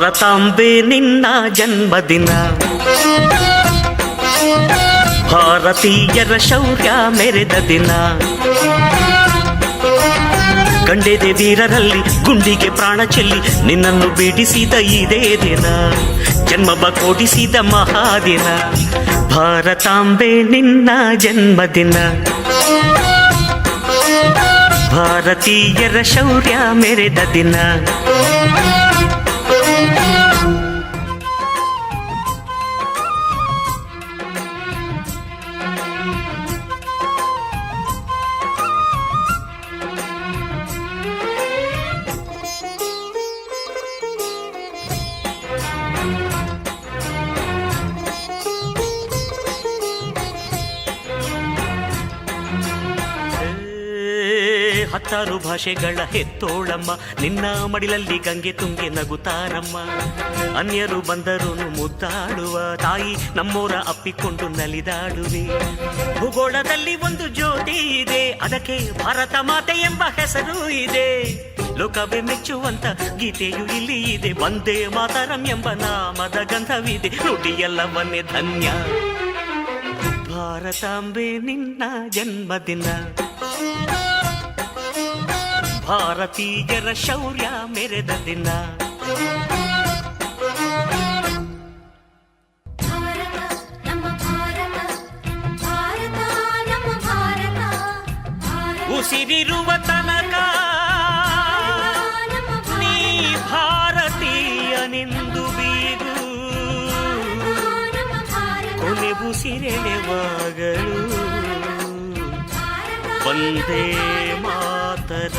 ಭಾರತಾಂಬೆ ನಿನ್ನ ಜನ್ಮದಿನ, ಭಾರತೀಯರ ಶೌರ್ಯ ಮೆರೆದ ದಿನ. ಕಂಡೆದೆ ವೀರರಲ್ಲಿ ಗುಂಡಿಗೆ ಪ್ರಾಣ ಚೆಲ್ಲಿ ನಿನ್ನನ್ನು ಬಿಡಿಸಿದ ಇದೇ ದಿನ, ಜನ್ಮವ ಕೊಡಿಸಿದ ಮಹಾದಿನ. ಭಾರತಾಂಬೆ ನಿನ್ನ ಜನ್ಮದಿನ, ಭಾರತೀಯರ ಶೌರ್ಯ ಮೆರೆದ ದಿನ. ಹತ್ತಾರು ಭಾಷೆಗಳ ಹೆತ್ತೋಳಮ್ಮ, ನಿನ್ನ ಮಡಿಲಲ್ಲಿ ಗಂಗೆ ತುಂಗೆ ನಗುತ್ತಾರಮ್ಮ. ಅನ್ಯರು ಬಂದರು ಮುದ್ದಾಡುವ ತಾಯಿ, ನಮ್ಮೋರ ಅಪ್ಪಿಕೊಂಡು ನಲಿದಾಡುವೆ. ಭೂಗೋಳದಲ್ಲಿ ಒಂದು ಜ್ಯೋತಿ ಇದೆ, ಅದಕ್ಕೆ ಭಾರತ ಮಾತೆ ಎಂಬ ಹೆಸರು ಇದೆ. ಲೋಕವೇ ಮೆಚ್ಚುವಂತ ಗೀತೆಯು ಇಲ್ಲಿ ಇದೆ, ವಂದೇ ಮಾತರಂ ಎಂಬ ನಾಮದ ಗಂಧವಿದೆ. ನುಡಿಯೆಲ್ಲವನ್ನೇ ಧನ್ಯ. ಭಾರತಾಂಬೆ ನಿನ್ನ ಜನ್ಮದಿನ, ಭಾರತೀಯರ ಶೌರ್ಯ ಮೆರೆದ ದಿನ. ಉಸಿರಿರುವ ತನಕ ನೀ ಭಾರತೀಯನೆಂದು ಬೀಗು, ಕೊನೆ ಉಸಿರೆಳೆವಾಗಲು ವಂದೇ ಮಾತರ.